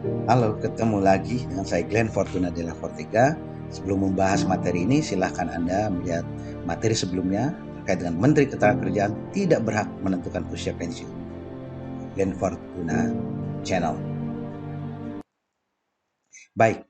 Halo, ketemu lagi dengan saya Glenn Fortuna Della Fortiga. Sebelum membahas materi ini, silahkan Anda melihat materi sebelumnya terkait dengan Menteri Ketenagakerjaan tidak berhak menentukan usia pensiun. Glenn Fortuna Channel. Baik,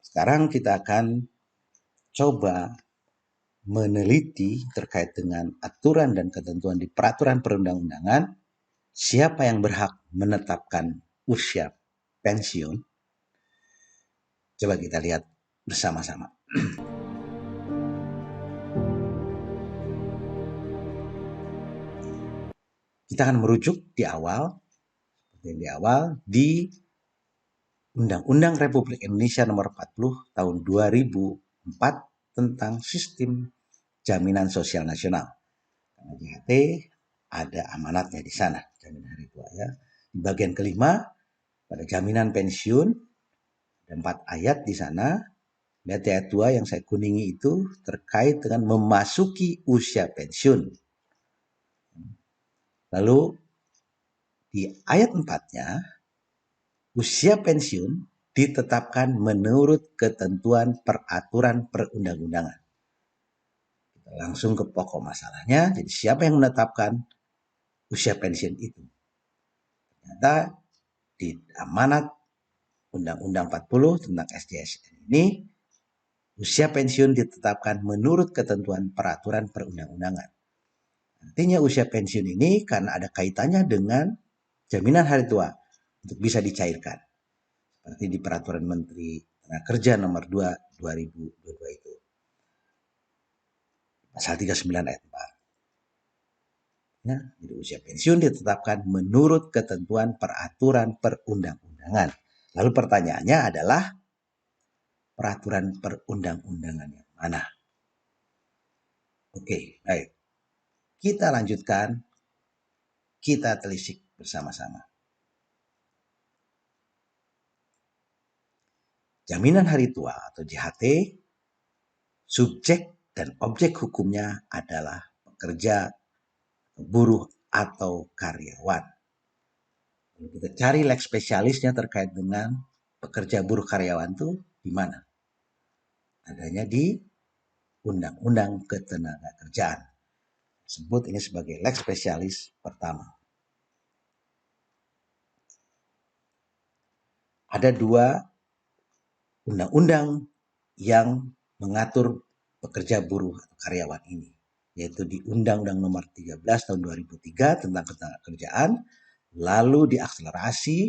sekarang kita akan coba meneliti terkait dengan aturan dan ketentuan di peraturan perundang-undangan, siapa yang berhak menetapkan usia pensiun. Coba kita lihat bersama-sama. Kita akan merujuk di awal di Undang-Undang Republik Indonesia Nomor 40 Tahun 2004 tentang Sistem Jaminan Sosial Nasional. Karena JHT ada amanatnya di sana, jaminan hari tua ya. Di bagian kelima pada jaminan pensiun ada 4 ayat di sana. Lihat ayat 2 yang saya kuningi itu terkait dengan memasuki usia pensiun. Lalu di ayat 4-nya usia pensiun ditetapkan menurut ketentuan peraturan perundang-undangan. Kita langsung ke pokok masalahnya. Jadi siapa yang menetapkan usia pensiun itu? Ternyata di amanat Undang-Undang 40 tentang SJSN ini, usia pensiun ditetapkan menurut ketentuan peraturan perundang-undangan. Artinya usia pensiun ini karena ada kaitannya dengan jaminan hari tua untuk bisa dicairkan. Seperti di Peraturan Menteri Tenaga Nomor 2 2022 itu. Pasal 39 ayat 4. Ya, jadi usia pensiun ditetapkan menurut ketentuan peraturan perundang-undangan. Lalu pertanyaannya adalah peraturan perundang-undangan yang mana? Oke, baik. Kita lanjutkan, kita telisik bersama-sama. Jaminan hari tua atau JHT, subjek dan objek hukumnya adalah pekerja, buruh, atau karyawan. Kalau kita cari lex spesialisnya terkait dengan pekerja buruh karyawan itu di mana? Adanya di Undang-Undang Ketenagakerjaan. Sebut ini sebagai lex spesialis pertama. Ada 2 undang-undang yang mengatur pekerja buruh atau karyawan ini, yaitu di Undang-Undang Nomor 13 Tahun 2003 tentang Ketenagakerjaan, lalu diakselerasi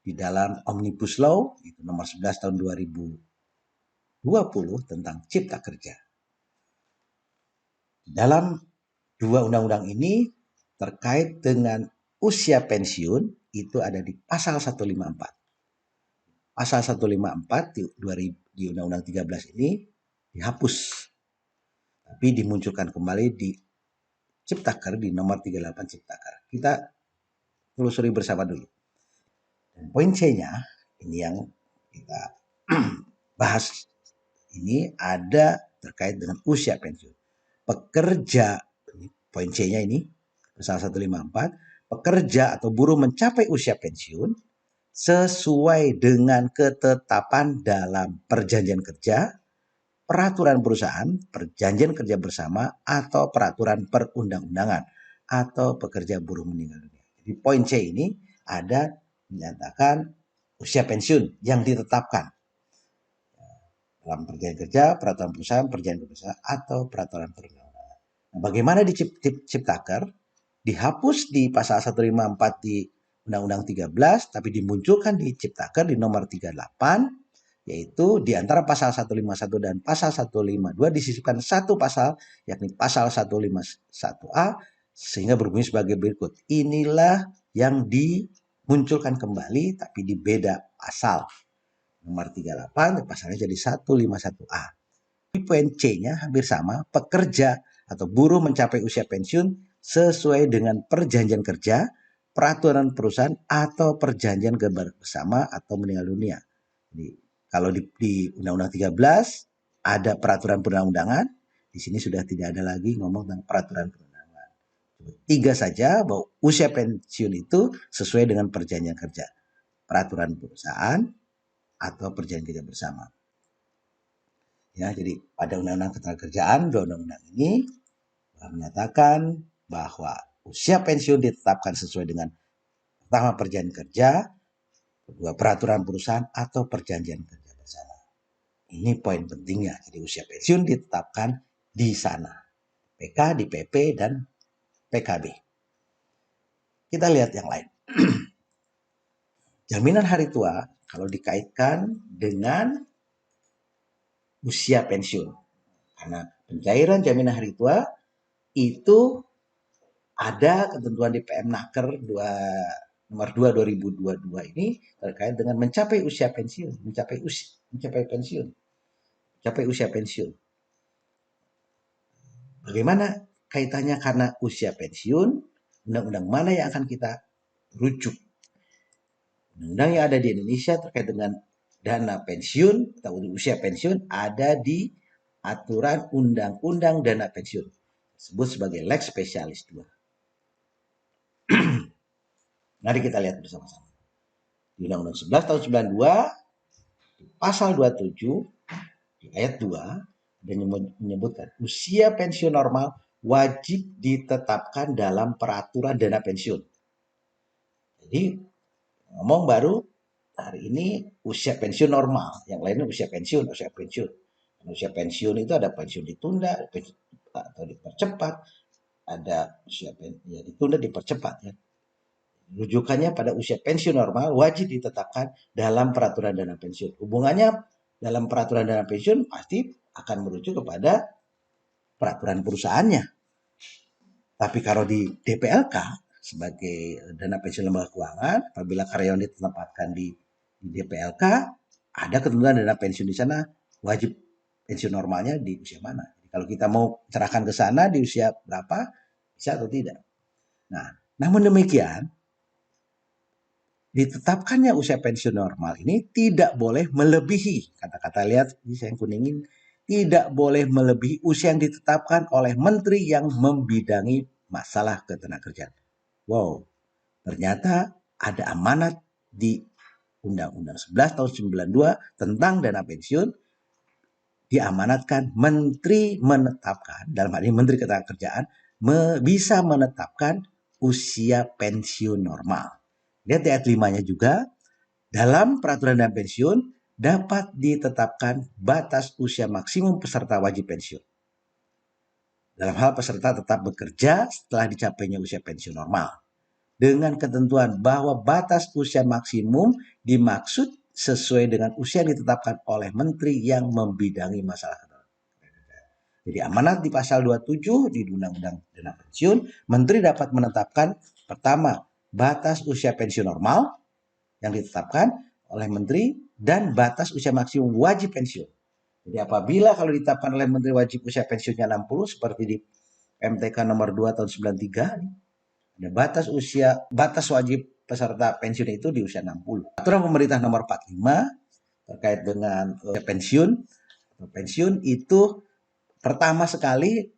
di dalam Omnibus Law itu Nomor 11 Tahun 2020 tentang Cipta Kerja. Dalam 2 undang-undang ini terkait dengan usia pensiun itu ada di pasal 154. Pasal 154 di Undang-Undang 13 ini dihapus. Tapi dimunculkan kembali di Ciptaker di nomor 38 Ciptaker. Kita telusuri bersama dulu. Dan poin C-nya ini yang kita bahas. Ini ada terkait dengan usia pensiun. Pekerja, poin C-nya ini, pasal 154, pekerja atau buruh mencapai usia pensiun sesuai dengan ketetapan dalam perjanjian kerja, peraturan perusahaan, perjanjian kerja bersama, atau peraturan perundang-undangan, atau pekerja buruh meninggal dunia. Jadi poin C ini ada menyatakan usia pensiun yang ditetapkan dalam perjanjian kerja, peraturan perusahaan, perjanjian berusaha, atau peraturan perundang-undangan. Nah, bagaimana di Ciptaker? Dihapus di pasal 154 di Undang-Undang 13, tapi dimunculkan di Ciptaker di nomor 38, yaitu di antara pasal 151 dan pasal 152 disisipkan satu pasal, yakni pasal 151A, sehingga berbunyi sebagai berikut. Inilah yang dimunculkan kembali, tapi di beda pasal. Nomor 38, pasalnya jadi 151A. Di poin C-nya hampir sama, pekerja atau buruh mencapai usia pensiun sesuai dengan perjanjian kerja, peraturan perusahaan, atau perjanjian bersama atau meninggal dunia. Jadi, kalau di Undang-Undang 13 ada peraturan perundang-undangan, di sini sudah tidak ada lagi ngomong tentang peraturan perundang-undangan. 3 saja bahwa usia pensiun itu sesuai dengan perjanjian kerja. peraturan perusahaan atau perjanjian kerja bersama. Ya, jadi pada Undang-Undang Ketenagakerjaan, dua undang-undang ini menyatakan bahwa usia pensiun ditetapkan sesuai dengan pertama perjanjian kerja, kedua peraturan perusahaan atau perjanjian kerja bersama. Ini poin pentingnya. Jadi usia pensiun ditetapkan di sana. PK, di PP, dan PKB. Kita lihat yang lain. Jaminan hari tua kalau dikaitkan dengan usia pensiun. Karena pencairan jaminan hari tua itu ada ketentuan di PM-Naker nomor 2 2022 ini terkait dengan mencapai usia pensiun, mencapai usia pensiun. Bagaimana kaitannya karena usia pensiun? Undang-undang mana yang akan kita rujuk? Undang-undang yang ada di Indonesia terkait dengan dana pensiun atau usia pensiun ada di aturan undang-undang dana pensiun, disebut sebagai Lex Specialis 2. Mari kita lihat bersama-sama. Di Undang-Undang 11 tahun 92, di pasal 27, di ayat 2, dan menyebutkan usia pensiun normal wajib ditetapkan dalam peraturan dana pensiun. Jadi ngomong baru hari ini usia pensiun normal, yang lainnya usia pensiun. Usia pensiun itu ada pensiun ditunda atau dipercepat, ada usia ya ditunda dipercepat ya. Rujukannya pada usia pensiun normal wajib ditetapkan dalam peraturan dana pensiun. Hubungannya dalam peraturan dana pensiun pasti akan merujuk kepada peraturan perusahaannya. Tapi kalau di DPLK sebagai dana pensiun lembaga keuangan, apabila karyawan ditempatkan di DPLK, ada ketentuan dana pensiun di sana wajib pensiun normalnya di usia mana. Jadi kalau kita mau cerahkan ke sana di usia berapa, bisa atau tidak. Nah, namun demikian, ditetapkannya usia pensiun normal ini tidak boleh melebihi, kata-kata lihat ini saya kuningin, tidak boleh melebihi usia yang ditetapkan oleh menteri yang membidangi masalah ketenagakerjaan. Wow, ternyata ada amanat di Undang-Undang 11 tahun 92 tentang dana pensiun, diamanatkan menteri menetapkan, dalam hal ini Menteri Ketenagakerjaan, bisa menetapkan usia pensiun normal. Lihat di ayat 5-nya juga, dalam peraturan dana pensiun dapat ditetapkan batas usia maksimum peserta wajib pensiun. Dalam hal peserta tetap bekerja setelah dicapainya usia pensiun normal. Dengan ketentuan bahwa batas usia maksimum dimaksud sesuai dengan usia yang ditetapkan oleh menteri yang membidangi masalah. Jadi amanat di pasal 27 di Undang-Undang Dana Pensiun, menteri dapat menetapkan pertama batas usia pensiun normal yang ditetapkan oleh menteri dan batas usia maksimum wajib pensiun. Jadi apabila kalau ditetapkan oleh menteri wajib usia pensiunnya 60 seperti di MTK nomor 2 tahun 93, ada batas wajib peserta pensiun itu di usia 60. Aturan pemerintah nomor 45 terkait dengan pensiun itu pertama sekali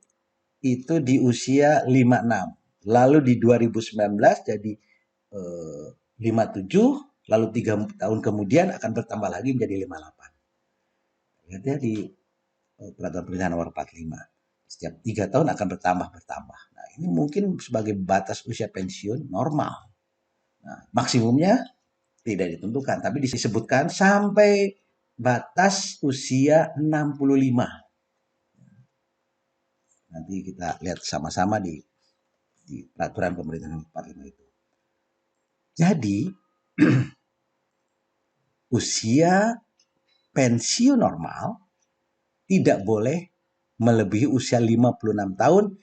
itu di usia 56. Lalu di 2019 jadi 57, lalu 3 tahun kemudian akan bertambah lagi menjadi 58. Lihatnya di peraturan pemerintah nomor 45. Setiap 3 tahun akan bertambah. Nah, ini mungkin sebagai batas usia pensiun normal. Nah, maksimumnya tidak ditentukan, tapi disebutkan sampai batas usia 65. Nanti kita lihat sama-sama di peraturan pemerintah nomor 45 itu. Jadi usia pensiun normal tidak boleh melebihi usia 56 tahun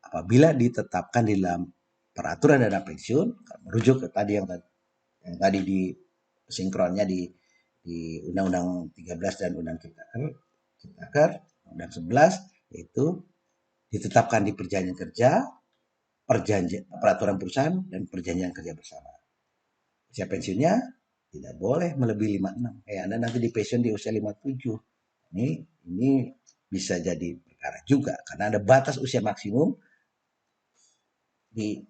apabila ditetapkan di dalam peraturan dana pensiun, merujuk ke tadi yang tadi di sinkronnya di Undang-Undang 13 dan Undang-Ciptaker, Undang 11, yaitu ditetapkan di perjanjian kerja, peraturan perusahaan, dan perjanjian kerja bersama. Usia pensiunnya tidak boleh melebihi 56. Anda nanti di pensiun di usia 57. Ini bisa jadi perkara juga karena ada batas usia maksimum di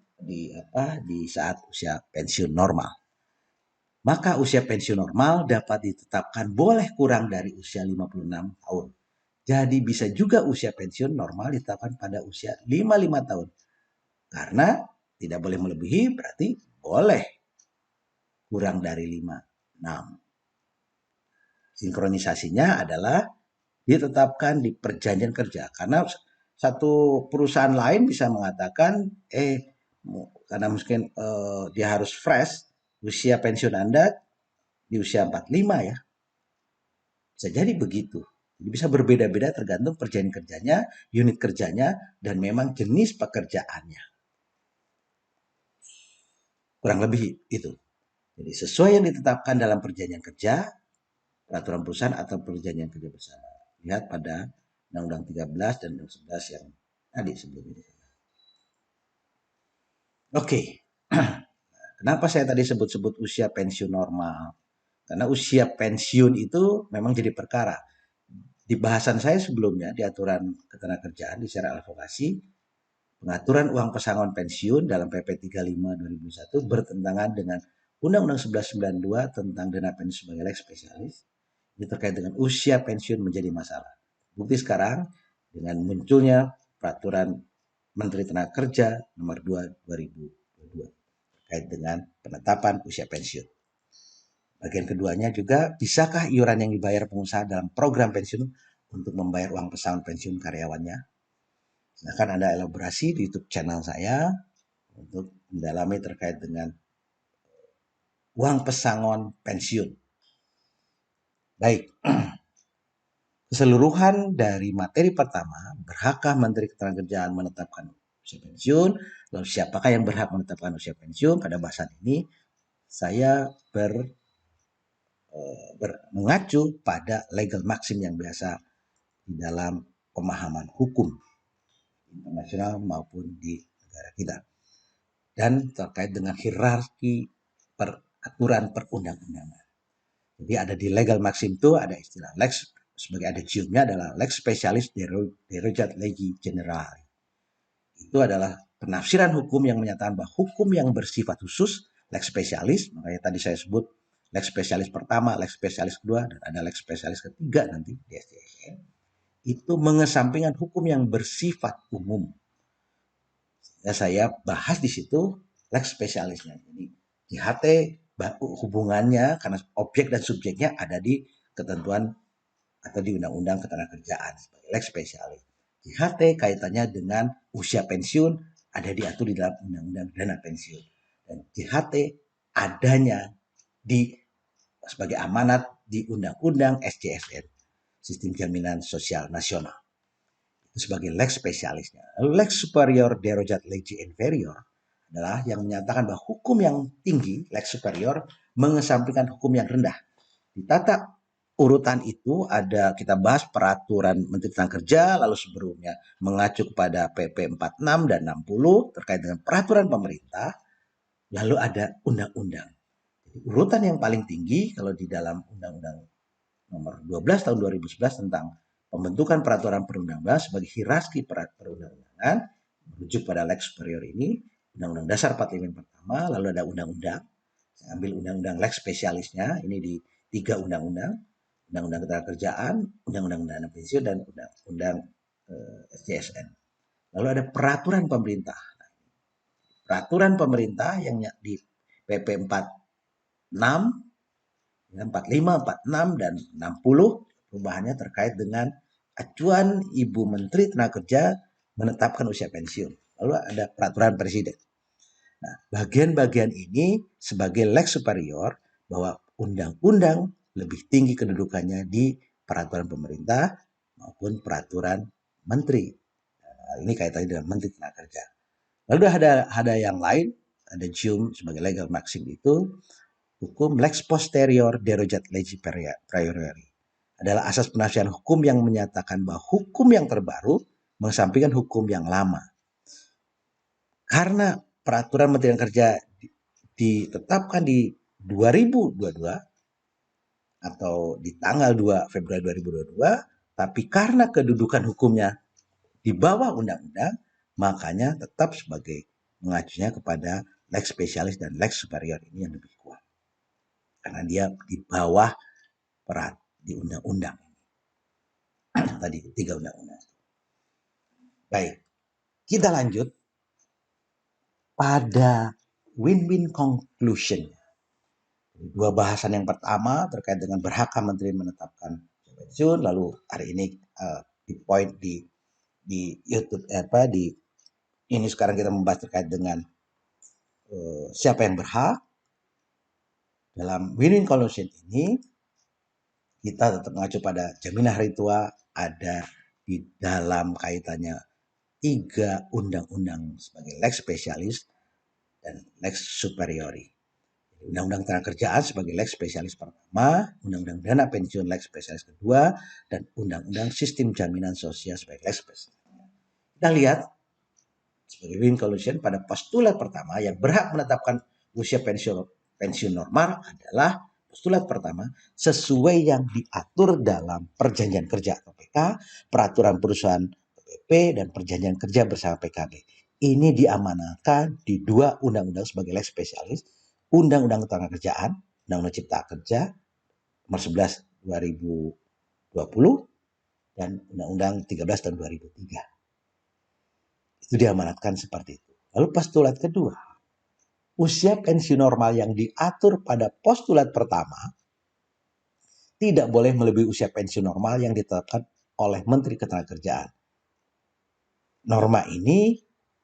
saat usia pensiun normal. maka usia pensiun normal dapat ditetapkan boleh kurang dari usia 56 tahun. Jadi bisa juga usia pensiun normal ditetapkan pada usia 55 tahun. Karena tidak boleh melebihi berarti boleh kurang dari 56. Sinkronisasinya adalah ditetapkan di perjanjian kerja. Karena satu perusahaan lain bisa mengatakan, karena mungkin dia harus fresh, usia pensiun Anda di usia 45 ya. Bisa jadi begitu. Jadi bisa berbeda-beda tergantung perjanjian kerjanya, unit kerjanya, dan memang jenis pekerjaannya. Kurang lebih itu. Jadi sesuai yang ditetapkan dalam perjanjian kerja, peraturan perusahaan atau perjanjian kerja bersama. Lihat pada Undang-Undang 13 dan Undang 11 yang tadi sebelum ini. Oke, kenapa saya tadi sebut-sebut usia pensiun normal? Karena usia pensiun itu memang jadi perkara. Di bahasan saya sebelumnya, di aturan ketenagakerjaan, di secara advokasi, pengaturan uang pesangon pensiun dalam PP 35 2001 bertentangan dengan Undang-Undang 1192 tentang dana pensiun sebagai lex spesialis. Ini terkait dengan usia pensiun menjadi masalah. Bukti sekarang dengan munculnya peraturan Menteri Tenaga Kerja nomor 2 2022 terkait dengan penetapan usia pensiun. Bagian keduanya juga, bisakah iuran yang dibayar pengusaha dalam program pensiun untuk membayar uang pesangon pensiun karyawannya? Silahkan Anda elaborasi di YouTube channel saya untuk mendalami terkait dengan uang pesangon pensiun. Baik, keseluruhan dari materi pertama, berhakkah Menteri Ketenagakerjaan menetapkan usia pensiun? Lalu siapakah yang berhak menetapkan usia pensiun? Pada bahasan ini saya mengacu pada legal maxim yang biasa di dalam pemahaman hukum internasional maupun di negara kita. Dan terkait dengan hierarki peraturan perundang-undangan. Jadi ada di legal maxim itu ada istilah lex, sebagai ada ciumnya adalah lex specialis derogat legi generali. Itu adalah penafsiran hukum yang menyatakan bahwa hukum yang bersifat khusus, lex spesialis, makanya tadi saya sebut lex spesialis pertama, lex spesialis kedua, dan ada lex spesialis ketiga nanti di SDSN, itu mengesampingkan hukum yang bersifat umum. Ya, saya bahas di situ lex spesialisnya. Jadi JHT hubungannya karena objek dan subjeknya ada di ketentuan atau di Undang-Undang Ketenagakerjaan sebagai lex spesialis. JHT kaitannya dengan usia pensiun ada diatur di dalam Undang-Undang Dana Pensiun. Dan JHT adanya di sebagai amanat di Undang-Undang SJSN, Sistem Jaminan Sosial Nasional. Itu sebagai lex spesialisnya. Lex superior derogat legi inferior adalah yang menyatakan bahwa hukum yang tinggi, lex superior, mengesampingkan hukum yang rendah. Di tata urutan itu ada kita bahas peraturan Menteri Tenaga lalu sebelumnya mengacu kepada PP 46 dan 60 terkait dengan peraturan pemerintah, lalu ada undang-undang. Urutan yang paling tinggi kalau di dalam Undang-Undang nomor 12 tahun 2011 tentang pembentukan peraturan perundang-undangan sebagai hierarki perundang-undangan merujuk pada lex superior ini, Undang-Undang Dasar 45 yang pertama, lalu ada undang-undang. Saya ambil undang-undang lex spesialisnya, ini di 3 undang-undang. Undang-Undang Ketenagakerjaan, Undang-Undang Dana Pensiun, dan Undang-Undang SJSN. Lalu ada peraturan pemerintah. Peraturan pemerintah yang di PP 46, 45, 46, dan 60, perubahannya terkait dengan acuan Ibu Menteri Tenagakerja menetapkan usia pensiun. Lalu ada peraturan presiden. Nah, bagian-bagian ini sebagai lex superior bahwa undang-undang lebih tinggi kedudukannya di peraturan pemerintah maupun peraturan menteri. Nah, ini kaitannya dengan Menteri Tenagakerja. Lalu ada yang lain, ada cium sebagai legal maxim itu hukum lex posterior derogat legi priori adalah asas penafsiran hukum yang menyatakan bahwa hukum yang terbaru mengesampingkan hukum yang lama. Karena peraturan Menteri Kerja ditetapkan di 2022 atau di tanggal 2 Februari 2022, tapi karena kedudukan hukumnya di bawah undang-undang, makanya tetap sebagai mengacunya kepada lex spesialis dan lex superior ini yang lebih kuat. karena dia di bawah di undang-undang tadi 3 undang-undang. Baik, kita lanjut pada win-win conclusion. Dua bahasan yang pertama terkait dengan berhakkah menteri menetapkan pensiun, lalu hari ini di poin di YouTube di ini sekarang kita membahas terkait dengan siapa yang berhak. Dalam win-win conclusion ini kita tetap mengacu pada jaminan hari tua ada di dalam kaitannya 3 undang-undang sebagai lex specialis dan lex superiori. Undang-undang Tenaga Kerjaan sebagai lex spesialis pertama, Undang-undang Dana Pensiun lex spesialis kedua, dan Undang-undang Sistem Jaminan Sosial sebagai lex spesialis. Kita lihat sebagai win conclusion pada postulat pertama yang berhak menetapkan usia pensiun normal adalah postulat pertama sesuai yang diatur dalam perjanjian kerja atau PK, peraturan perusahaan PPP, dan perjanjian kerja bersama PKB. Ini diamanatkan di 2 undang-undang sebagai lex spesialis, Undang-Undang Tenaga Kerjaan, Undang-Undang Cipta Kerja nomor 11 2020 dan Undang-Undang 13 tahun 2003. Itu diamanatkan seperti itu. Lalu postulat kedua, usia pensiun normal yang diatur pada postulat pertama tidak boleh melebihi usia pensiun normal yang ditetapkan oleh Menteri Ketenagakerjaan. Norma ini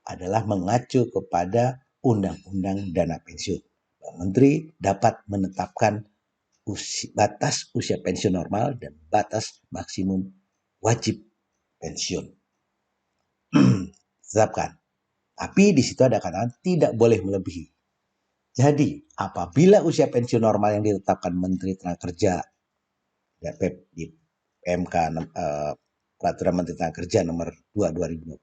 adalah mengacu kepada Undang-Undang Dana Pensiun. Menteri dapat menetapkan batas usia pensiun normal dan batas maksimum wajib pensiun. Tetapkan. Tapi di situ ada kata tidak boleh melebihi. Jadi apabila usia pensiun normal yang ditetapkan Menteri Tenaga Kerja di PMK Peraturan Menteri Tenaga Kerja nomor 2 2020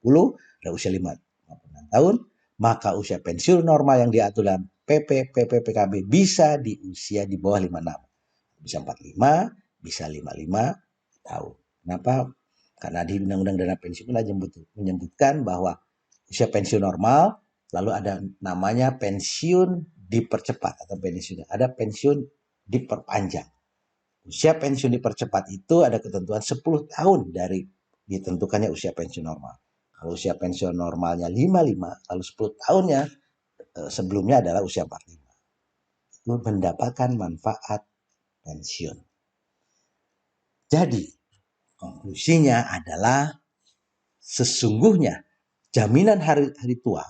ada usia 56 tahun, maka usia pensiun normal yang diatur dalam PP, PKB bisa di usia di bawah 56. Bisa 45, bisa 55 tahun. Kenapa? Karena di Undang-Undang Dana Pensiun menyebutkan bahwa usia pensiun normal, lalu ada namanya pensiun dipercepat atau pensiun. Ada pensiun diperpanjang. Usia pensiun dipercepat itu ada ketentuan 10 tahun dari ditentukannya usia pensiun normal. Kalau usia pensiun normalnya 55, lalu 10 tahunnya sebelumnya adalah usia 45. Itu mendapatkan manfaat pensiun. Jadi, konklusinya adalah sesungguhnya jaminan hari tua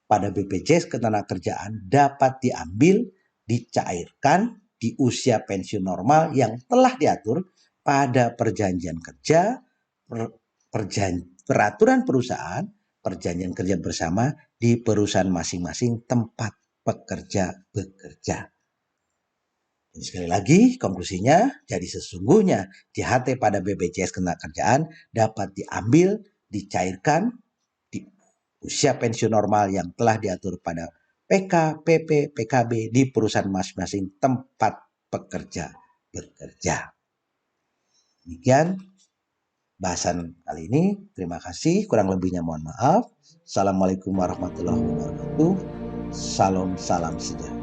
pada BPJS Ketenagakerjaan dapat diambil, dicairkan di usia pensiun normal yang telah diatur pada perjanjian kerja, peraturan perusahaan, perjanjian kerja bersama di perusahaan masing-masing tempat pekerja bekerja. Dan sekali lagi konklusinya, jadi sesungguhnya JHT pada BPJS Ketenagakerjaan dapat diambil, dicairkan di usia pensiun normal yang telah diatur pada PK, PP, PKB di perusahaan masing-masing tempat pekerja bekerja. Demikian bahasan kali ini. Terima kasih. Kurang lebihnya mohon maaf. Assalamualaikum warahmatullahi wabarakatuh. Salam sejahtera.